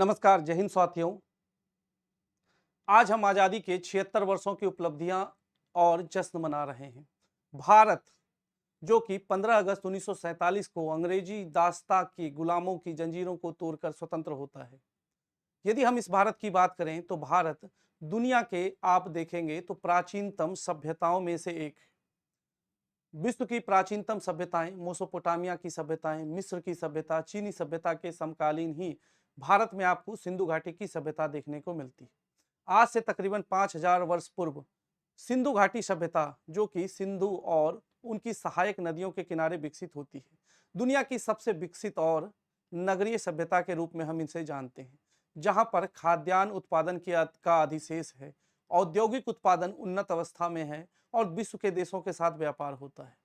नमस्कार, जय हिंद साथियों। आज हम आज़ादी के 76 वर्षों की उपलब्धियां और जश्न मना रहे हैं। भारत जो कि 15 अगस्त 1947 को अंग्रेजी दासता की गुलामों की जंजीरों को तोड़कर स्वतंत्र होता है। यदि हम इस भारत की बात करें तो भारत दुनिया के आप देखेंगे तो प्राचीनतम सभ्यताओं में से एक है। विश्व की प्राचीनतम सभ्यताएं मेसोपोटामिया की सभ्यताएं, मिस्र की सभ्यता, चीनी सभ्यता के समकालीन ही भारत में आपको सिंधु घाटी की सभ्यता देखने को मिलती है। आज से तकरीबन 5000 वर्ष पूर्व सिंधु घाटी सभ्यता जो कि सिंधु और उनकी सहायक नदियों के किनारे विकसित होती है। दुनिया की सबसे विकसित और नगरीय सभ्यता के रूप में हम इसे जानते हैं, जहां पर खाद्यान्न उत्पादन का अधिशेष है, औद्योगिक उत्पादन उन्नत अवस्था में है और विश्व के देशों के साथ व्यापार होता है।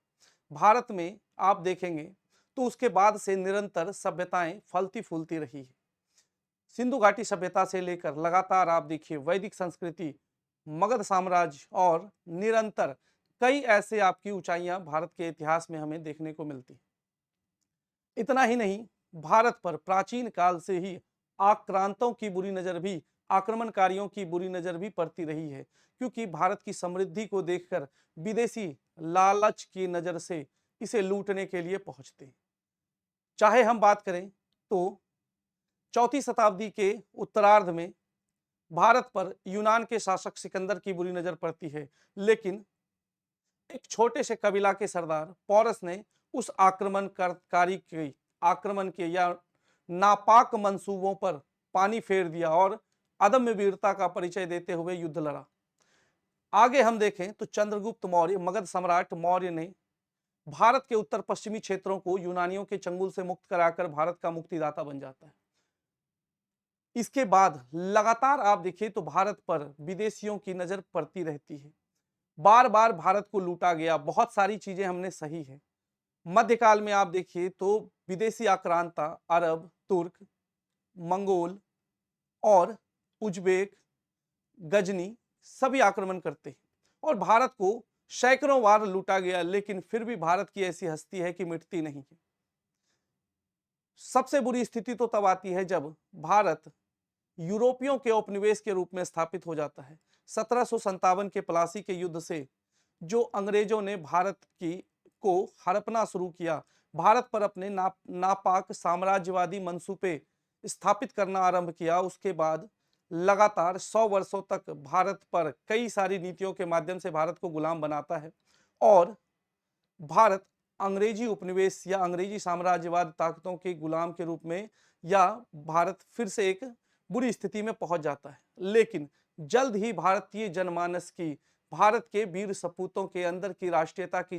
भारत में आप देखेंगे तो उसके बाद से निरंतर सभ्यताएं फलती फूलती रही है। सिंधु घाटी सभ्यता से लेकर लगातार आप देखिए वैदिक संस्कृति, मगध साम्राज्य और निरंतर कई ऐसे आपकी ऊंचाइयां भारत के इतिहास में हमें देखने को मिलती। इतना ही नहीं, भारत पर प्राचीन काल से ही आक्रांतों की बुरी नजर भी, आक्रमणकारियों की बुरी नजर भी पड़ती रही है, क्योंकि भारत की समृद्धि को देखकर विदेशी लालच की नजर से इसे लूटने के लिए पहुंचते। चाहे हम बात करें तो चौथी शताब्दी के उत्तरार्ध में भारत पर यूनान के शासक सिकंदर की बुरी नजर पड़ती है, लेकिन एक छोटे से कबीला के सरदार पौरस ने उस आक्रमण के या नापाक मंसूबों पर पानी फेर दिया और अदम्य वीरता का परिचय देते हुए युद्ध लड़ा। आगे हम देखें तो चंद्रगुप्त मौर्य, मगध सम्राट मौर्य ने भारत के उत्तर पश्चिमी क्षेत्रों को यूनानियों के चंगुल से मुक्त कराकर भारत का मुक्तिदाता बन जाता है। इसके बाद लगातार आप देखिए तो भारत पर विदेशियों की नजर पड़ती रहती है। बार बार भारत को लूटा गया, बहुत सारी चीजें हमने सही है। मध्यकाल में आप देखिए तो विदेशी आक्रांता अरब, तुर्क, मंगोल और उज्बेक, गजनी सभी आक्रमण करते हैं और भारत को सैकड़ों बार लूटा गया, लेकिन फिर भी भारत की ऐसी हस्ती है कि मिटती नहीं है। सबसे बुरी स्थिति तो तब आती है जब भारत यूरोपियों के उपनिवेश के रूप में स्थापित हो जाता है। 1757 के प्लासी के युद्ध से जो अंग्रेजों ने भारत की को हड़पना शुरू किया, भारत पर अपने नापाक साम्राज्यवादी मंसूबे स्थापित करना आरंभ किया, उसके बाद लगातार 100 वर्षों तक भारत पर कई सारी नीतियों के माध्यम से भारत को गुलाम बनाता है और भारत अंग्रेजी उपनिवेश या अंग्रेजी साम्राज्यवाद ताकतों के गुलाम के रूप में या भारत फिर से एक बुरी स्थिति में पहुंच जाता है। लेकिन जल्द ही भारतीय जनमानस की, भारत के वीर सपूतों के अंदर की राष्ट्रीयता की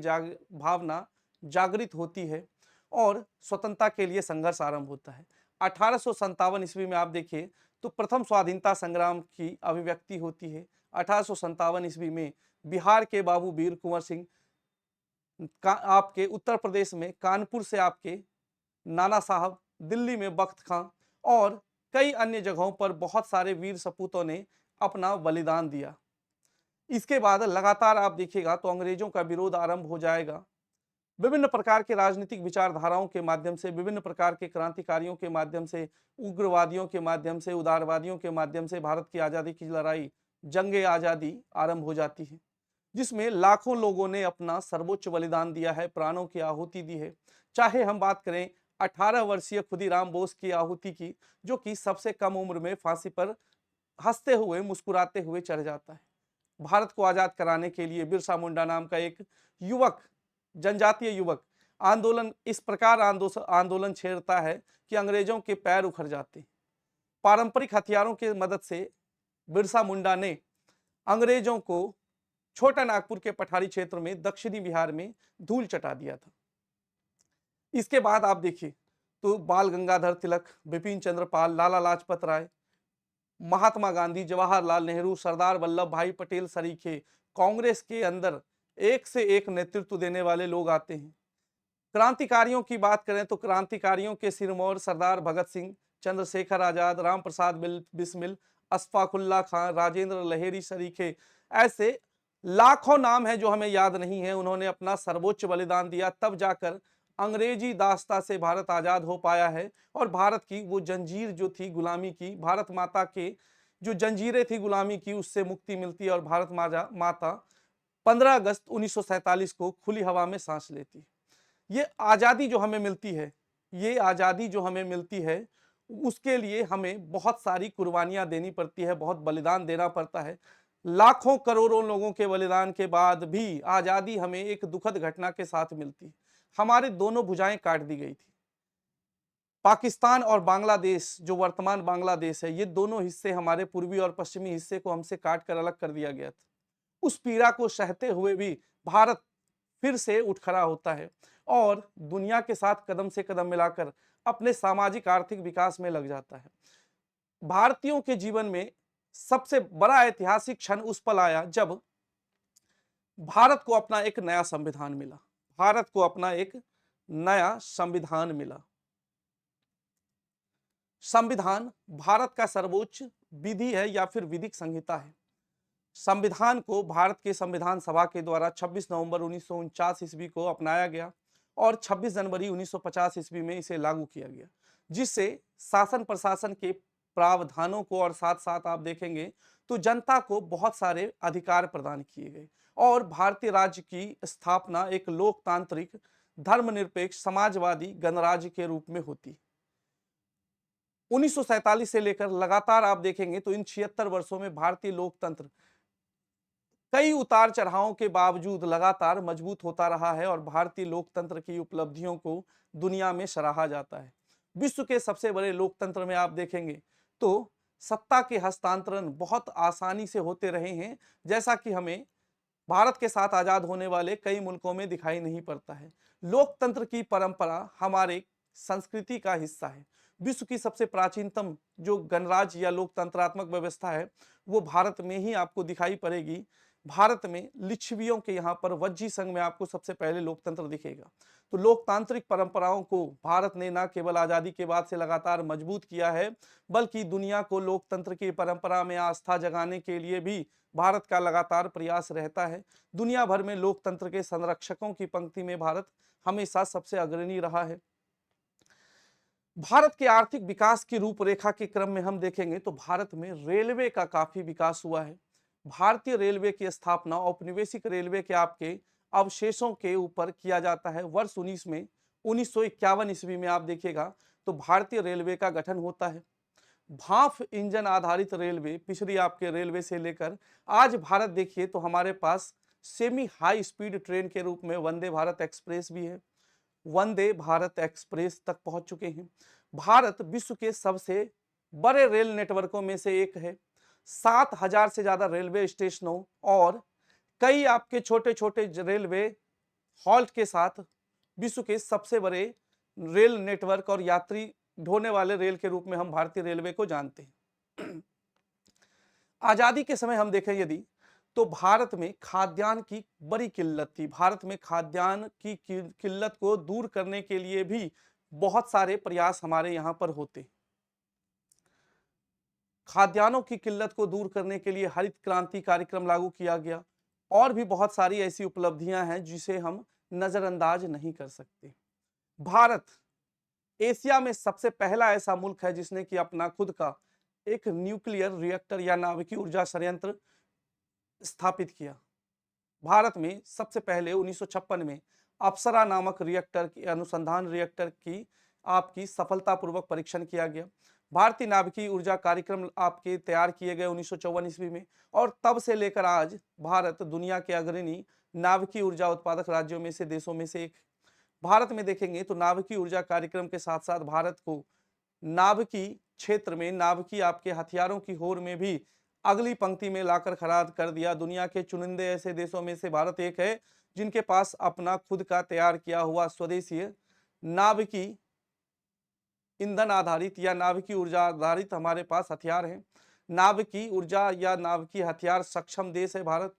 भावना जागृत होती है और स्वतंत्रता के लिए संघर्ष आरंभ होता है। 1857 ईस्वी में आप देखिए तो प्रथम स्वाधीनता संग्राम की अभिव्यक्ति होती है। 1857 ईस्वी में बिहार के बाबू वीर कुंवर सिंह, आपके उत्तर प्रदेश में कानपुर से आपके नाना साहब, दिल्ली में बख्त खां और कई अन्य जगहों पर बहुत सारे वीर सपूतों ने अपना बलिदान दिया। इसके बाद लगातार आप देखिएगा तो अंग्रेजों का विरोध आरंभ हो जाएगा। विभिन्न प्रकार के राजनीतिक विचारधाराओं के माध्यम से, विभिन्न प्रकार के क्रांतिकारियों के माध्यम से, उग्रवादियों के माध्यम से, उदारवादियों के माध्यम से भारत की आज़ादी की लड़ाई, जंगे आज़ादी आरंभ हो जाती है, जिसमें लाखों लोगों ने अपना सर्वोच्च बलिदान दिया है, प्राणों की आहुति दी है। चाहे हम बात करें 18 वर्षीय खुदीराम बोस की आहुति की, जो कि सबसे कम उम्र में फांसी पर हंसते हुए, मुस्कुराते हुए चढ़ जाता है। भारत को आजाद कराने के लिए बिरसा मुंडा नाम का एक युवक, जनजातीय युवक आंदोलन इस प्रकार आंदोलन छेड़ता है कि अंग्रेजों के पैर उखड़ जाते हैं। पारंपरिक हथियारों की मदद से बिरसा मुंडा ने अंग्रेजों को छोटा नागपुर के पठारी क्षेत्र में दक्षिणी बिहार में धूल चटा दिया था। इसके बाद आप देखिए तो बाल गंगाधर तिलक, बिपिन चंद्र पाल, लाला लाजपत राय, महात्मा गांधी, जवाहरलाल नेहरू, सरदार वल्लभ भाई पटेल सरीखे कांग्रेस के अंदर एक से एक नेतृत्व देने वाले लोग आते हैं। क्रांतिकारियों की बात करें तो क्रांतिकारियों के सिरमौर सरदार भगत सिंह, चंद्रशेखर आजाद, राम प्रसाद बिस्मिल, अशफाकुल्ला खां, राजेंद्र लहेरी सरीखे, ऐसे लाखों नाम है जो हमें याद नहीं है। उन्होंने अपना सर्वोच्च बलिदान दिया, तब जाकर अंग्रेजी दास्ता से भारत आज़ाद हो पाया है और भारत की वो जंजीर जो थी गुलामी की, भारत माता के जो जंजीरें थी गुलामी की, उससे मुक्ति मिलती है और भारत माता 15 अगस्त 1947 को खुली हवा में सांस लेती है। ये आज़ादी जो हमें मिलती है, ये आज़ादी जो हमें मिलती है, उसके लिए हमें बहुत सारी कुर्बानियाँ देनी पड़ती है, बहुत बलिदान देना पड़ता है। लाखों करोड़ों लोगों के बलिदान के बाद भी आज़ादी हमें एक दुखद घटना के साथ मिलती है। हमारी दोनों भुजाएं काट दी गई थी। पाकिस्तान और बांग्लादेश, जो वर्तमान बांग्लादेश है, ये दोनों हिस्से हमारे पूर्वी और पश्चिमी हिस्से को हमसे काट कर अलग कर दिया गया था। उस पीड़ा को सहते हुए भी भारत फिर से उठ खड़ा होता है और दुनिया के साथ कदम से कदम मिलाकर अपने सामाजिक आर्थिक विकास में लग जाता है। भारतीयों के जीवन में सबसे बड़ा ऐतिहासिक क्षण उस पल आया जब भारत को अपना एक नया संविधान मिला। भारत को अपना एक नया संविधान मिला। संविधान भारत का सर्वोच्च विधि है या फिर विधिक संहिता है। संविधान को भारत के संविधान सभा के द्वारा 26 नवंबर 1949 ईस्वी को अपनाया गया और 26 जनवरी 1950 ईस्वी में इसे लागू किया गया, जिससे शासन प्रशासन के प्रावधानों को और साथ साथ आप देखेंगे तो जनता को बहुत सारे अधिकार प्रदान किए गए और भारतीय राज्य की स्थापना एक लोकतांत्रिक धर्मनिरपेक्ष समाजवादी गणराज्य के रूप में होती। 1947 से लेकर लगातार आप देखेंगे तो इन 76 वर्षों में भारतीय लोकतंत्र कई उतार चढ़ावों के बावजूद लगातार मजबूत होता रहा है और भारतीय लोकतंत्र की उपलब्धियों को दुनिया में सराहा जाता है। विश्व के सबसे बड़े लोकतंत्र में आप देखेंगे तो सत्ता के हस्तांतरण बहुत आसानी से होते रहे हैं, जैसा कि हमें भारत के साथ आजाद होने वाले कई मुल्कों में दिखाई नहीं पड़ता है। लोकतंत्र की परंपरा हमारे संस्कृति का हिस्सा है। विश्व की सबसे प्राचीनतम जो गणराज्य या लोकतंत्रात्मक व्यवस्था है वो भारत में ही आपको दिखाई पड़ेगी। भारत में लिच्छवियों के यहाँ पर वज्जी संघ में आपको सबसे पहले लोकतंत्र दिखेगा। तो लोकतांत्रिक परंपराओं को भारत ने न केवल आज़ादी के बाद से लगातार मजबूत किया है, बल्कि दुनिया को लोकतंत्र की परंपरा में आस्था जगाने के लिए भी भारत का लगातार प्रयास रहता है। दुनिया भर में लोकतंत्र के संरक्षकों की पंक्ति में भारत हमेशा सबसे अग्रणी रहा है। भारत के आर्थिक विकास की रूपरेखा के क्रम में हम देखेंगे तो भारत में रेलवे का काफी विकास हुआ है। भारतीय रेलवे की स्थापना औपनिवेशिक रेलवे के आपके अवशेषों के ऊपर किया जाता है। वर्ष 1951 ईस्वी में आप देखिएगा तो भारतीय रेलवे का गठन होता है। भाप इंजन आधारित रेलवे पिछड़ी आपके रेलवे से लेकर आज भारत देखिए तो हमारे पास सेमी हाई स्पीड ट्रेन के रूप में वंदे भारत एक्सप्रेस भी है। वंदे भारत एक्सप्रेस तक पहुंच चुके हैं। भारत विश्व के सबसे बड़े रेल नेटवर्कों में से एक है। 7,000 से ज्यादा रेलवे स्टेशनों और कई आपके छोटे छोटे रेलवे हॉल्ट के साथ विश्व के सबसे बड़े रेल नेटवर्क और यात्री ढोने वाले रेल के रूप में हम भारतीय रेलवे को जानते हैं। आजादी के समय हम देखें यदि तो भारत में खाद्यान्न की बड़ी किल्लत थी। भारत में खाद्यान्न की किल्लत को दूर करने के लिए भी बहुत सारे प्रयास हमारे यहाँ पर होते। खाद्यान्नों की किल्लत को दूर करने के लिए हरित क्रांति कार्यक्रम लागू किया गया और भी बहुत सारी ऐसी उपलब्धियां हैं जिसे हम नजरअंदाज नहीं कर सकते। भारत एशिया में सबसे पहला ऐसा मुल्क है जिसने कि अपना खुद का एक न्यूक्लियर रिएक्टर या नाभिकीय ऊर्जा संयंत्र स्थापित किया। भारत में सबसे पहले 1956 में अप्सरा नामक रिएक्टर की अनुसंधान रिएक्टर की आपकी सफलतापूर्वक परीक्षण किया गया। भारतीय नाभिकीय ऊर्जा कार्यक्रम आपके तैयार किए गए 1954 ईस्वी में और तब से लेकर आज भारत दुनिया के अग्रणी नाभिकीय ऊर्जा उत्पादक राज्यों में से देशों में से एक। भारत में देखेंगे तो नाभिकीय ऊर्जा कार्यक्रम के साथ साथ भारत को नाभिकीय क्षेत्र में नाभिकीय आपके हथियारों की होड़ में भी अगली पंक्ति में लाकर खड़ा कर दिया। दुनिया के चुनिंदे ऐसे देशों में से भारत एक है जिनके पास अपना खुद का तैयार किया हुआ स्वदेशी नाभिकीय ईंधन आधारित या नाभिकीय ऊर्जा आधारित हमारे पास हथियार हैं। नाभिकीय ऊर्जा या नाभिकीय हथियार सक्षम देश है भारत।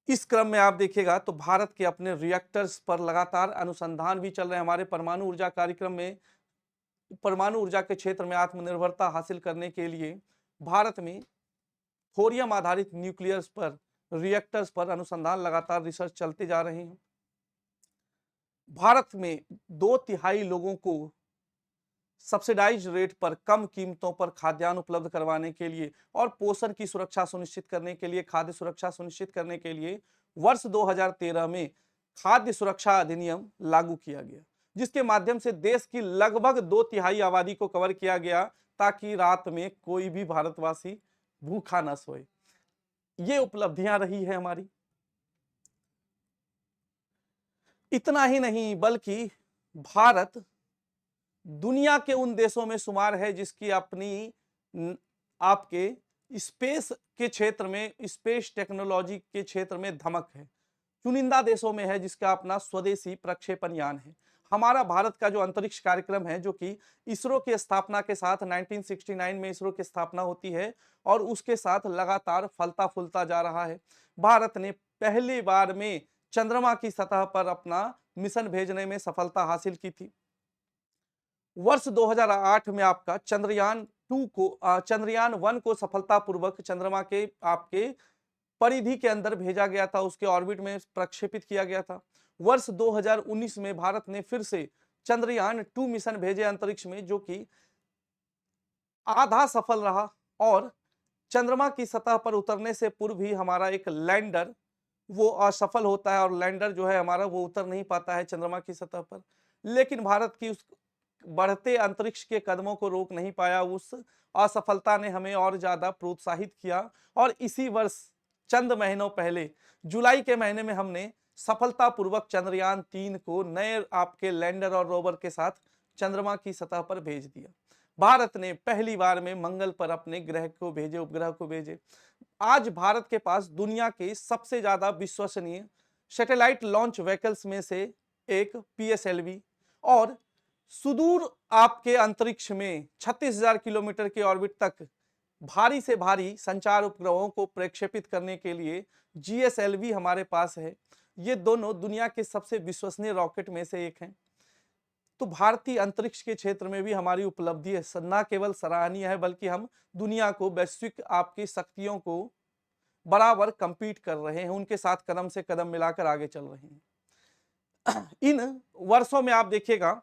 इस क्रम में आप देखिएगा तो भारत के अपने रिएक्टर्स पर लगातार अनुसंधान भी चल रहे हैं। हमारे परमाणु ऊर्जा कार्यक्रम में परमाणु ऊर्जा के क्षेत्र में आत्मनिर्भरता हासिल करने के लिए भारत में थोरियम आधारित न्यूक्लियस पर रिएक्टर्स पर अनुसंधान लगातार रिसर्च चलते जा रहे हैं। भारत में 2/3 लोगों को सब्सिडाइज रेट पर कम कीमतों पर खाद्यान्न उपलब्ध करवाने के लिए और पोषण की सुरक्षा सुनिश्चित करने के लिए, खाद्य सुरक्षा सुनिश्चित करने के लिए वर्ष 2013 में खाद्य सुरक्षा अधिनियम लागू किया गया, जिसके माध्यम से देश की लगभग 2/3 आबादी को कवर किया गया, ताकि रात में कोई भी भारतवासी भूखा न सोए। ये उपलब्धियां रही है हमारी। इतना ही नहीं, बल्कि भारत दुनिया के उन देशों में शुमार है जिसकी अपनी आपके स्पेस के क्षेत्र में, स्पेस टेक्नोलॉजी के क्षेत्र में धमक है। चुनिंदा देशों में है जिसका अपना स्वदेशी प्रक्षेपण यान है। हमारा भारत का जो अंतरिक्ष कार्यक्रम है, जो कि इसरो की स्थापना के साथ 1969 में इसरो की स्थापना होती है और उसके साथ लगातार फलता फूलता जा रहा है। भारत ने पहली बार में चंद्रमा की सतह पर अपना मिशन भेजने में सफलता हासिल की थी। वर्ष 2008 में आपका चंद्रयान 1 को सफलतापूर्वक चंद्रमा के आपके परिधि के अंदर भेजा गया था, उसके ऑर्बिट में प्रक्षेपित किया गया था। वर्ष 2019 में भारत ने फिर से चंद्रयान 2 मिशन भेजे अंतरिक्ष में, जो कि आधा सफल रहा और चंद्रमा की सतह पर उतरने से पूर्व ही हमारा एक लैंडर वो असफल होता है और लैंडर जो है हमारा वो उतर नहीं पाता है चंद्रमा की सतह पर। लेकिन भारत की उस बढ़ते अंतरिक्ष के कदमों को रोक नहीं पाया। उस असफलता ने हमें और ज्यादा प्रोत्साहित किया और इसी वर्ष चंद महीनों पहले जुलाई के महीने में हमने सफलतापूर्वक चंद्रयान 3 को नए आपके लैंडर और रोवर के साथ चंद्रमा की सतह पर भेज दिया। भारत ने पहली बार में मंगल पर अपने ग्रह को भेजे, उपग्रह को भेजे। आज भारत के पास दुनिया के सबसे ज्यादा विश्वसनीय सैटेलाइट लॉन्च व्हीकल्स में से एक PSLV और सुदूर आपके अंतरिक्ष में 36,000 किलोमीटर के ऑर्बिट तक भारी से भारी संचार उपग्रहों को प्रक्षेपित करने के लिए GSLV हमारे पास है। ये दोनों दुनिया के सबसे विश्वसनीय रॉकेट में से एक हैं। तो भारतीय अंतरिक्ष के क्षेत्र में भी हमारी उपलब्धि है, न केवल सराहनीय है, बल्कि हम दुनिया को वैश्विक आपकी शक्तियों को बराबर कंपीट कर रहे हैं, उनके साथ कदम से कदम मिलाकर आगे चल रहे हैं। इन वर्षों में आप देखिएगा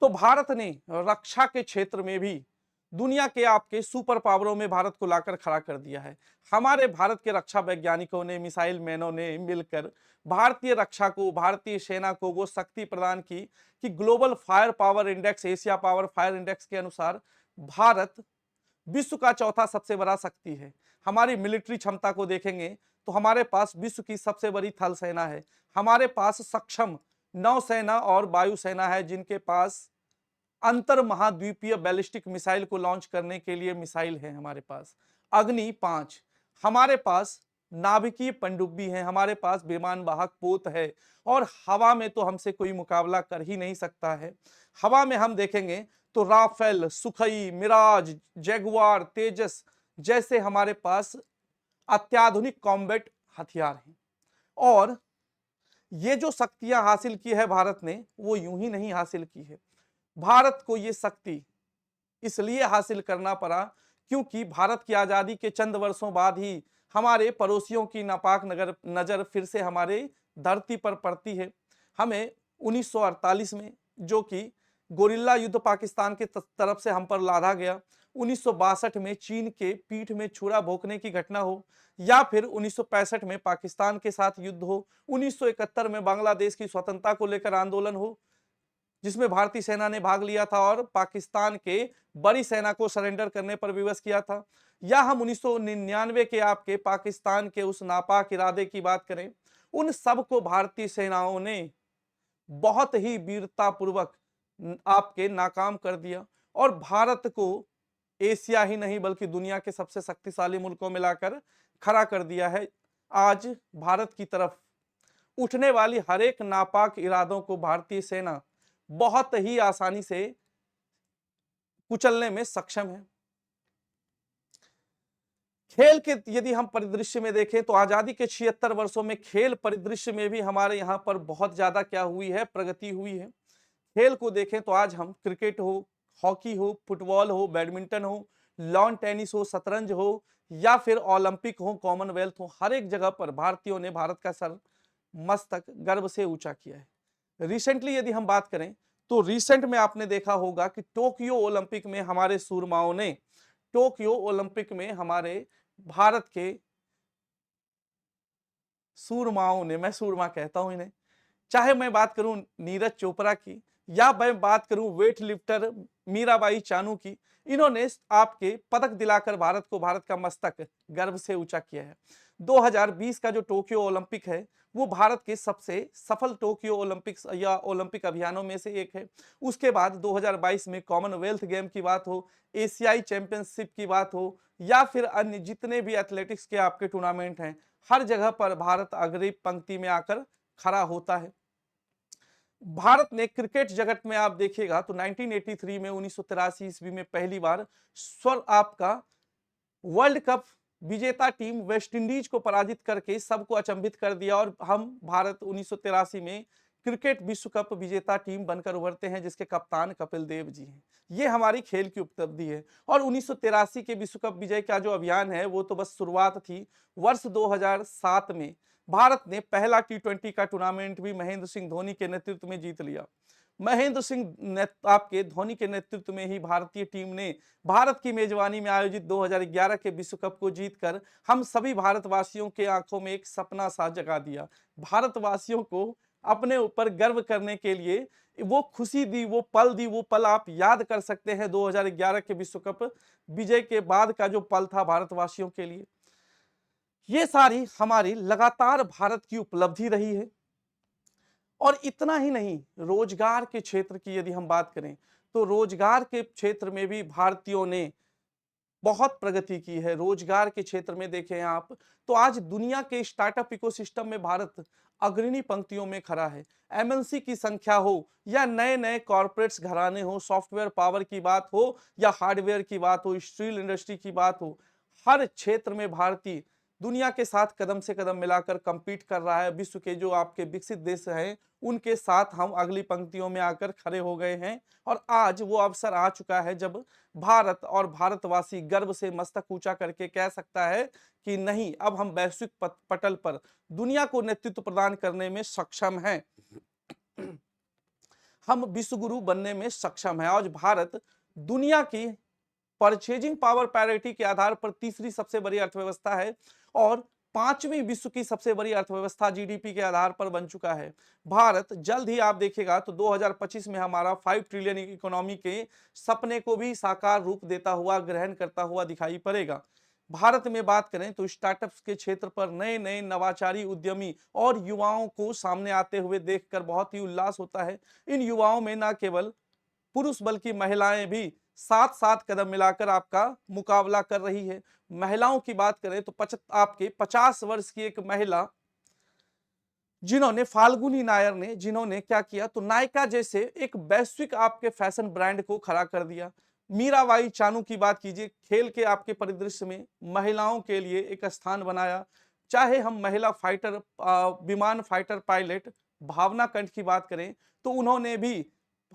तो भारत ने रक्षा के क्षेत्र में भी दुनिया के आपके सुपर पावरों में भारत को लाकर खड़ा कर दिया है। हमारे भारत के रक्षा वैज्ञानिकों ने, मिसाइल मैनों ने मिलकर भारतीय रक्षा को, भारतीय सेना को वो शक्ति प्रदान की कि global fire power index, Asia power fire index के अनुसार भारत विश्व का चौथा सबसे बड़ा शक्ति है। हमारी मिलिट्री क्षमता को देखेंगे तो हमारे पास विश्व की सबसे बड़ी थल सेना है। हमारे पास सक्षम नौसेना और वायुसेना है, जिनके पास अंतर महाद्वीपीय बैलिस्टिक मिसाइल को लॉन्च करने के लिए मिसाइल है। हमारे पास अग्नि 5, हमारे पास नाभिकीय पनडुब्बी है, हमारे पास विमान वाहक पोत है और हवा में तो हमसे कोई मुकाबला कर ही नहीं सकता है। हवा में हम देखेंगे तो राफेल, सुखई, मिराज, जैगुआर, तेजस जैसे हमारे पास अत्याधुनिक कॉम्बैट हथियार हैं। और ये जो शक्तियां हासिल की है भारत ने, वो यूं ही नहीं हासिल की है। भारत को ये शक्ति इसलिए हासिल करना पड़ा क्योंकि भारत की आजादी के चंद वर्षों बाद ही हमारे पड़ोसियों की नापाक नजर फिर से हमारे धरती पर पड़ती है। हमें 1948 में, जो कि गोरिल्ला युद्ध पाकिस्तान के तरफ से हम पर लादा गया, 1962 में चीन के पीठ में छुरा भोंकने की घटना हो, या फिर 1965 में पाकिस्तान के साथ युद्ध हो, 1971 में बांग्लादेश की स्वतंत्रता को लेकर आंदोलन हो जिसमें भारतीय सेना ने भाग लिया था और पाकिस्तान के बड़ी सेना को सरेंडर करने पर विवश किया था, या हम 1999 के आपके पाकिस्तान के उस नापाक इरादे की बात करें, उन सब को भारतीय सेनाओं ने बहुत ही वीरतापूर्वक आपके नाकाम कर दिया और भारत को एशिया ही नहीं बल्कि दुनिया के सबसे शक्तिशाली मुल्कों में लाकर खड़ा कर दिया है। आज भारत की तरफ उठने वाली हर एक नापाक इरादों को भारतीय सेना बहुत ही आसानी से कुचलने में सक्षम है। खेल के यदि हम परिदृश्य में देखें तो आजादी के 76 वर्षों में खेल परिदृश्य में भी हमारे यहाँ पर बहुत ज्यादा क्या हुई है, प्रगति हुई है। खेल को देखें तो आज हम क्रिकेट हो, हॉकी हो, फुटबॉल हो, बैडमिंटन हो, लॉन टेनिस हो, शतरंज हो या फिर ओलंपिक हो, कॉमनवेल्थ हो, हर एक जगह पर भारतीयों ने भारत का सर मस्तक गर्व से ऊंचा किया है। रिसेंटली यदि हम बात करें तो रिसेंट में आपने देखा होगा कि टोक्यो ओलंपिक में हमारे सूरमाओं ने, टोक्यो ओलंपिक में हमारे भारत के सूरमाओं ने, मैं सूरमा कहता हूं इन्हें, चाहे मैं बात करूं नीरज चोपड़ा की या मैं बात करूं वेट लिफ्टर मीराबाई चानू की, इन्होंने आपके पदक दिलाकर भारत को, भारत का मस्तक गर्व से ऊंचा किया है। 2020 का जो टोक्यो ओलंपिक है वो भारत के सबसे सफल टोक्यो ओलंपिक्स या ओलंपिक अभियानों में से एक है। उसके बाद 2022 में कॉमनवेल्थ गेम की बात हो, एशियाई चैंपियनशिप की बात हो या फिर अन्य जितने भी एथलेटिक्स के आपके टूर्नामेंट हैं, हर जगह पर भारत अग्रणी पंक्ति में आकर खड़ा होता है। भारत ने क्रिकेट जगत में आप देखिएगा तो 1983 में, 1983 ईस्वी में पहली बार स्वर आपका वर्ल्ड कप विजेता टीम वेस्ट इंडीज को पराजित करके सबको अचंभित कर दिया और हम भारत 1983 में क्रिकेट विश्व कप विजेता टीम बनकर उभरते हैं जिसके कप्तान कपिल देव जी हैं। ये हमारी खेल की उपलब्धि है। और 1983 के विश्व कप विजय का जो अभियान है वो तो बस शुरुआत थी। वर्ष 2007 में भारत ने पहला टी20 का टूर्नामेंट भी महेंद्र सिंह धोनी के नेतृत्व में जीत लिया। महेंद्र सिंह आपके धोनी के नेतृत्व में ही भारतीय टीम ने भारत की मेजबानी में आयोजित 2011 के विश्व कप को जीतकर हम सभी भारतवासियों के आंखों में एक सपना सा जगा दिया। भारतवासियों को अपने ऊपर गर्व करने के लिए वो खुशी दी, वो पल दी, वो पल आप याद कर सकते हैं 2011 के विश्व कप विजय के बाद का जो पल था भारतवासियों के लिए। ये सारी हमारी लगातार भारत की उपलब्धि रही है। और इतना ही नहीं, रोजगार के क्षेत्र की यदि हम बात करें तो रोजगार के क्षेत्र में भी भारतीयों ने बहुत प्रगति की है। रोजगार के क्षेत्र में देखें आप तो आज दुनिया के स्टार्टअप इकोसिस्टम में भारत अग्रणी पंक्तियों में खड़ा है। एमएनसी की संख्या हो या नए नए कॉर्पोरेट्स घराने हो, सॉफ्टवेयर पावर की बात हो या हार्डवेयर की बात हो, स्टील इंडस्ट्री की बात हो, हर क्षेत्र में भारतीय दुनिया के साथ कदम से कदम मिलाकर compete कर रहा है। विश्व के जो आपके विकसित देश हैं उनके साथ हम अगली पंक्तियों में आकर खड़े हो गए हैं। और आज वो अवसर आ चुका है जब भारत और भारतवासी गर्व से मस्तक ऊंचा करके कह सकता है कि नहीं, अब हम वैश्विक पटल पर दुनिया को नेतृत्व प्रदान करने में सक्षम हैं। हम विश्व गुरु बनने में सक्षम है। आज भारत दुनिया की परचेजिंग पावर पैरिटी के आधार पर तीसरी सबसे बड़ी अर्थव्यवस्था है और पांचवी विश्व की सबसे बड़ी अर्थव्यवस्था जीडीपी के आधार पर बन चुका है। भारत जल्द ही आप देखिएगा तो 2025 में हमारा 5 ट्रिलियन इकोनॉमी के सपने को भी साकार रूप देता हुआ, ग्रहण करता हुआ दिखाई पड़ेगा। भारत में बात करें तो स्टार्टअप्स के क्षेत्र पर नए नए नवाचारी उद्यमी और युवाओं को सामने आते हुए देखकर बहुत ही उल्लास होता है। इन युवाओं में न केवल पुरुष बल्कि महिलाएं भी साथ साथ कदम मिलाकर आपका मुकाबला कर रही है। महिलाओं की बात करें तो आपके 50 वर्ष की एक महिला जिन्होंने, फाल्गुनी नायर ने, जिन्होंने क्या किया तो नायका जैसे एक वैश्विक आपके फैशन ब्रांड को खड़ा कर दिया। मीराबाई चानू की बात कीजिए, खेल के आपके परिदृश्य में महिलाओं के लिए एक स्थान बनाया। चाहे हम महिला फाइटर विमान फाइटर पायलट भावना कंठ की बात करें तो उन्होंने भी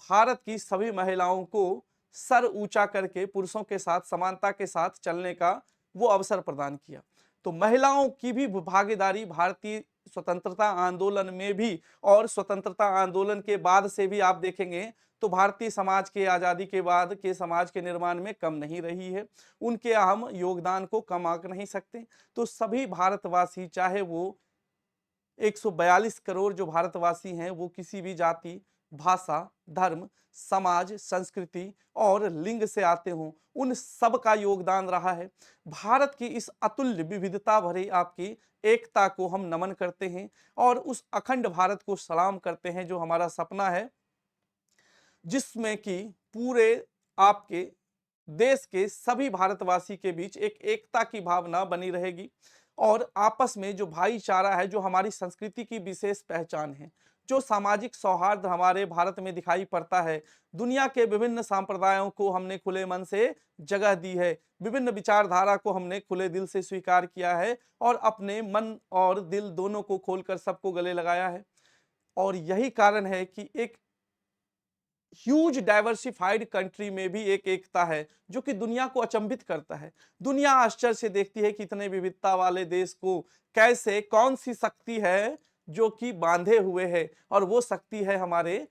भारत की सभी महिलाओं को सर ऊंचा करके पुरुषों के साथ समानता के साथ चलने का वो अवसर प्रदान किया। तो महिलाओं की भी भागीदारी भारतीय स्वतंत्रता आंदोलन में भी और स्वतंत्रता आंदोलन के बाद से भी आप देखेंगे तो भारतीय समाज के आजादी के बाद के समाज के निर्माण में कम नहीं रही है। उनके अहम योगदान को कम आंक नहीं सकते। तो सभी भारतवासी, चाहे वो 142 करोड़ जो भारतवासी हैं वो किसी भी जाति, भाषा, धर्म, समाज, संस्कृति और लिंग से आते हों, उन सब का योगदान रहा है। भारत की इस अतुल्य विविधता भरी आपकी एकता को हम नमन करते हैं और उस अखंड भारत को सलाम करते हैं जो हमारा सपना है, जिसमें कि पूरे आपके देश के सभी भारतवासी के बीच एक एकता की भावना बनी रहेगी और आपस में जो भाईचारा है, जो हमारी संस्कृति की विशेष पहचान है, जो सामाजिक सौहार्द हमारे भारत में दिखाई पड़ता है। दुनिया के विभिन्न संप्रदायों को हमने खुले मन से जगह दी है, विभिन्न विचारधारा को हमने खुले दिल से स्वीकार किया है और अपने मन और दिल दोनों को खोलकर सबको गले लगाया है। और यही कारण है कि एक ह्यूज डाइवर्सिफाइड कंट्री में भी एक एकता है जो कि दुनिया को अचंभित करता है। दुनिया आश्चर्य से देखती है कि इतने विविधता वाले देश को कैसे, कौन सी शक्ति है जो कि बांधे हुए है, और वो शक्ति है हमारे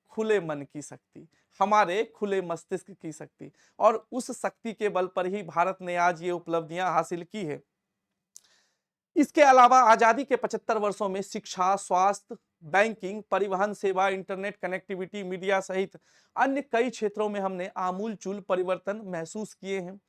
खुले मन की शक्ति, हमारे खुले मस्तिष्क की शक्ति। और उस शक्ति के बल पर ही भारत ने आज ये उपलब्धियां हासिल की है। इसके अलावा आजादी के 75 वर्षों में शिक्षा, स्वास्थ्य, बैंकिंग, परिवहन सेवा, इंटरनेट कनेक्टिविटी, मीडिया सहित अन्य कई क्षेत्रों में हमने आमूल-चूल परिवर्तन महसूस किए हैं।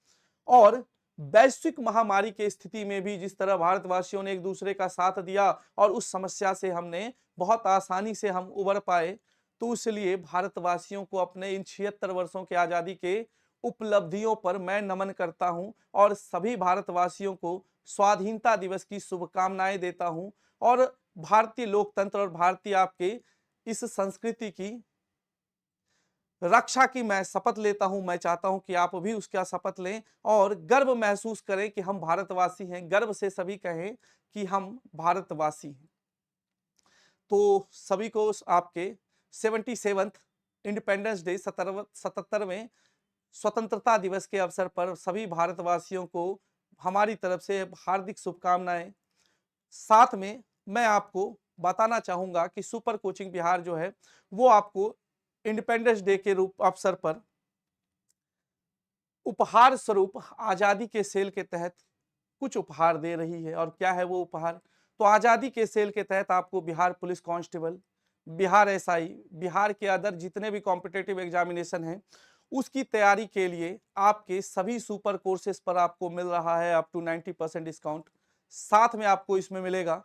और वैश्विक महामारी की स्थिति में भी जिस तरह भारतवासियों ने एक दूसरे का साथ दिया और उस समस्या से हमने बहुत आसानी से हम उबर पाए, तो इसलिए भारतवासियों को अपने इन 76 वर्षों की आजादी के उपलब्धियों पर मैं नमन करता हूं और सभी भारतवासियों को स्वाधीनता दिवस की शुभकामनाएं देता हूं। और भारतीय लोकतंत्र और भारतीय आपके इस संस्कृति की रक्षा की मैं शपथ लेता हूं। मैं चाहता हूं कि आप भी उसका शपथ लें और गर्व महसूस करें कि हम भारतवासी हैं, गर्व से सभी कहें कि हम भारतवासी हैं। तो सभी को आपके 77th इंडिपेंडेंस डे 77वें स्वतंत्रता दिवस के अवसर पर सभी भारतवासियों को हमारी तरफ से हार्दिक शुभकामनाएं। साथ में मैं आपको बताना चाहूंगा कि सुपर कोचिंग बिहार जो है वो आपको इंडिपेंडेंस डे के रूप अवसर पर उपहार स्वरूप आजादी के सेल के तहत कुछ उपहार दे रही है। और क्या है वो उपहार? तो आजादी के सेल के तहत आपको Bihar police constable, Bihar SI, Bihar के अदर जितने भी कॉम्पिटिटिव एग्जामिनेशन हैं उसकी तैयारी के लिए आपके सभी सुपर कोर्सेज पर आपको मिल रहा है अप टू 90% डिस्काउंट। साथ में आपको इसमें मिलेगा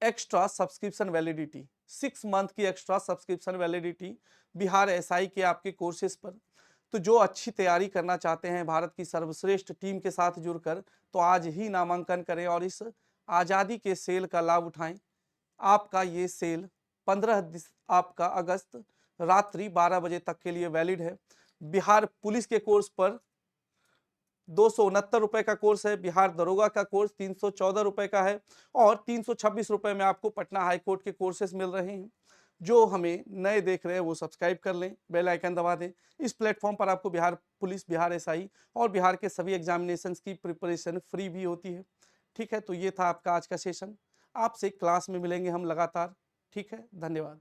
एक्स्ट्रा सब्सक्रिप्शन वैलिडिटी, 6 मंथ की extra subscription validity Bihar SI के आपके कोर्सेज पर। तो जो अच्छी तैयारी करना चाहते हैं भारत की सर्वश्रेष्ठ टीम के साथ जुड़कर, तो आज ही नामांकन करें और इस आज़ादी के सेल का लाभ उठाएं। आपका ये सेल 15 आपका अगस्त रात्रि 12 बजे तक के लिए वैलिड है। बिहार पुलिस के कोर्स पर 269 रुपए का कोर्स है, बिहार दरोगा का कोर्स 314 रुपए का है और 326 रुपए में आपको पटना हाईकोर्ट के कोर्सेज मिल रहे हैं। जो हमें नए देख रहे हैं वो सब्सक्राइब कर लें, बेल आइकन दबा दें। इस प्लेटफॉर्म पर आपको बिहार पुलिस, बिहार एसआई और बिहार के सभी एग्जामिनेशंस की प्रिपरेशन फ्री भी होती है। ठीक है, तो ये था आपका आज का सेशन। आपसे क्लास में मिलेंगे हम लगातार। ठीक है, धन्यवाद।